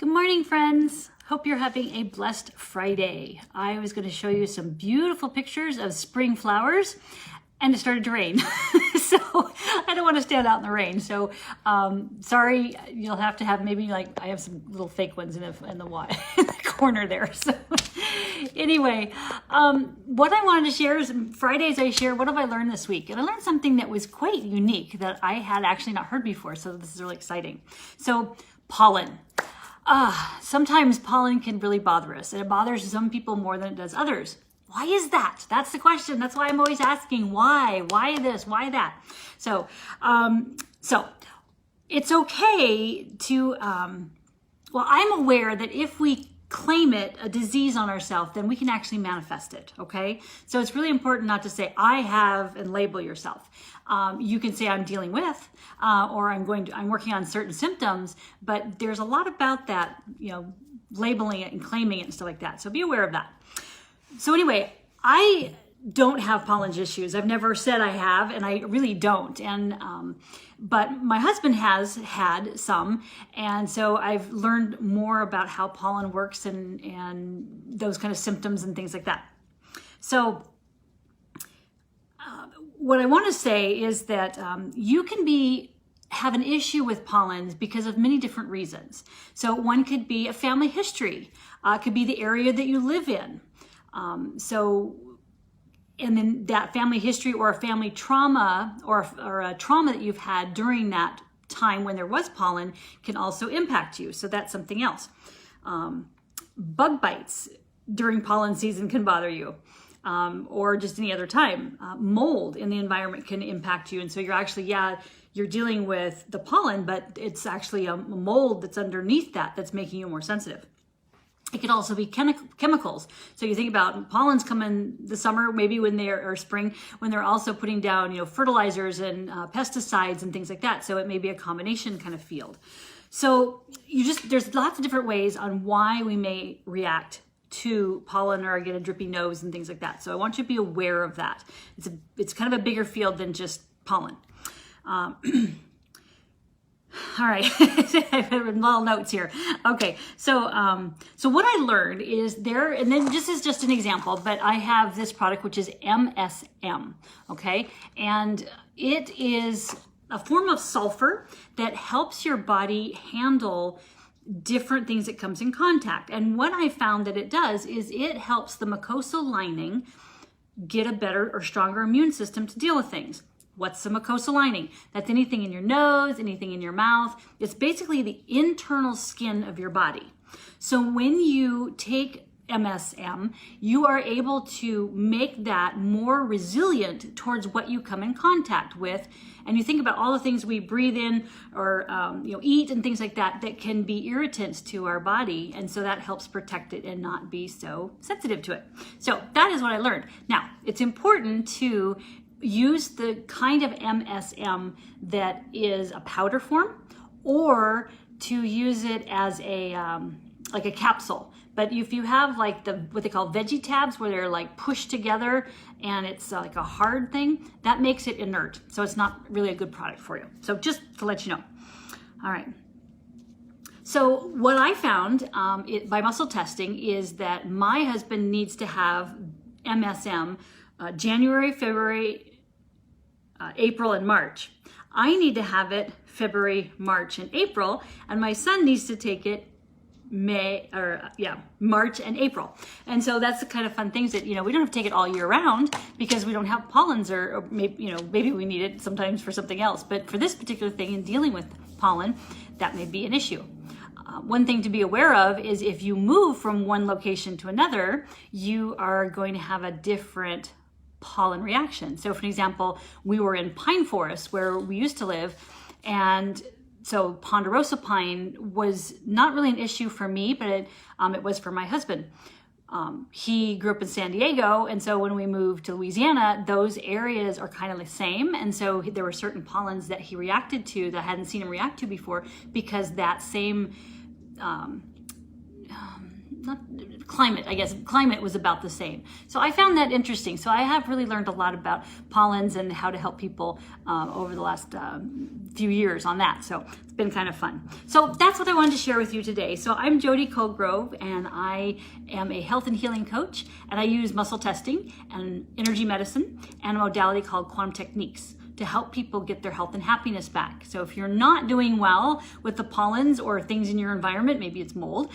Good morning, friends. Hope you're having a blessed Friday. I was going to show you some beautiful pictures of spring flowers, and it started to rain. So I don't want to stand out in the rain. So sorry, you'll have to have maybe I have some little fake ones in the in the corner there. So anyway, what I wanted to share is Fridays I share what have I learned this week, and I learned something that was quite unique that I had actually not heard before. So this is really exciting. So pollen. Sometimes pollen can really bother us, and it bothers some people more than it does others. Why is that? That's the question. That's why I'm always asking why this, why that. So it's okay to, well, I'm aware that if we claim it a disease on ourselves, then we can actually manifest it. Okay. So it's really important not to say I have and label yourself. You can say I'm dealing with, or I'm working on certain symptoms, but there's a lot about that, labeling it and claiming it and stuff like that. So be aware of that. So anyway, I don't have pollen issues. I've never said I have, and I really don't. And but my husband has had some, and so I've learned more about how pollen works and those kind of symptoms and things like that. So what I want to say is that you can have an issue with pollens because of many different reasons. So one could be a family history, could be the area that you live in. And then that family history or a family trauma or a trauma that you've had during that time when there was pollen can also impact you. So that's something else. Bug bites during pollen season can bother you. Or just any other time. Mold in the environment can impact you. And so you're actually, you're dealing with the pollen, but it's actually a mold that's underneath that's making you more sensitive. It could also be chemicals. So you think about pollens come in the summer, maybe or spring, when they're also putting down, fertilizers and pesticides and things like that. So it may be a combination kind of field. So there's lots of different ways on why we may react to pollen or get a drippy nose and things like that. So I want you to be aware of that. It's kind of a bigger field than just pollen. All right, I've had little notes here. Okay, so what I learned is and then this is just an example, but I have this product which is MSM, okay? And it is a form of sulfur that helps your body handle different things it comes in contact. And what I found that it does is it helps the mucosal lining get a better or stronger immune system to deal with things. What's the mucosal lining? That's anything in your nose, anything in your mouth. It's basically the internal skin of your body. So when you take MSM, you are able to make that more resilient towards what you come in contact with. And you think about all the things we breathe in or eat and things like that can be irritants to our body. And so that helps protect it and not be so sensitive to it. So that is what I learned. Now, it's important to use the kind of MSM that is a powder form, or to use it as like a capsule. But if you have what they call veggie tabs, where they're pushed together and it's like a hard thing, that makes it inert. So it's not really a good product for you. So just to let you know. All right. So what I found by muscle testing is that my husband needs to have MSM January, February, April, and March. I need to have it February, March, and April, and my son needs to take it March and April. And so that's the kind of fun things that, we don't have to take it all year round because we don't have pollens or maybe we need it sometimes for something else. But for this particular thing in dealing with pollen, that may be an issue. One thing to be aware of is if you move from one location to another, you are going to have a different pollen reaction. So for example, we were in pine forest where we used to live, and so ponderosa pine was not really an issue for me, but it was for my husband. He grew up in San Diego, and so when we moved to Louisiana, those areas are kind of the same, and so there were certain pollens that he reacted to that I hadn't seen him react to before because that same not climate, I guess. Climate was about the same. So I found that interesting. So I have really learned a lot about pollens and how to help people over the last few years on that. So it's been kind of fun. So that's what I wanted to share with you today. So I'm Jody Colgrove, and I am a health and healing coach, and I use muscle testing and energy medicine and a modality called quantum techniques to help people get their health and happiness back. So if you're not doing well with the pollens or things in your environment, maybe it's mold,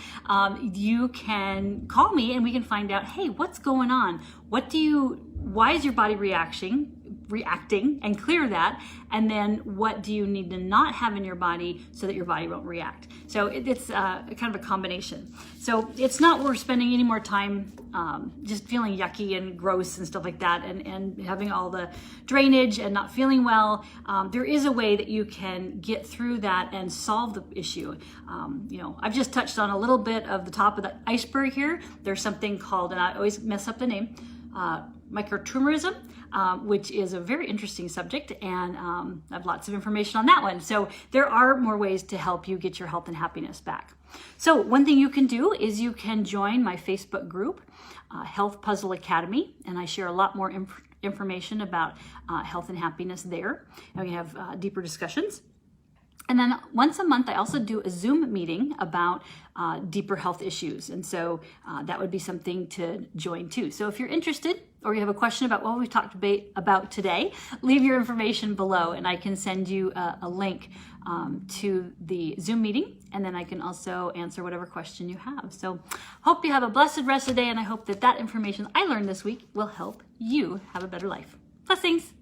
you can call me and we can find out, hey, what's going on? Why is your body reacting and clear that, and then what do you need to not have in your body so that your body won't react. So it's kind of a combination. So it's not worth spending any more time just feeling yucky and gross and stuff like that, and having all the drainage and not feeling well. There is a way that you can get through that and solve the issue. I've just touched on a little bit of the top of the iceberg here. There's something called, and I always mess up the name, microtumorism, which is a very interesting subject, and I have lots of information on that one. So there are more ways to help you get your health and happiness back. So one thing you can do is you can join my Facebook group, Health Puzzle Academy, and I share a lot more information about health and happiness there, and we have deeper discussions. And then once a month, I also do a Zoom meeting about deeper health issues. And so that would be something to join too. So if you're interested or you have a question about what we've talked about today, leave your information below and I can send you a link to the Zoom meeting. And then I can also answer whatever question you have. So hope you have a blessed rest of the day. And I hope that information I learned this week will help you have a better life. Blessings.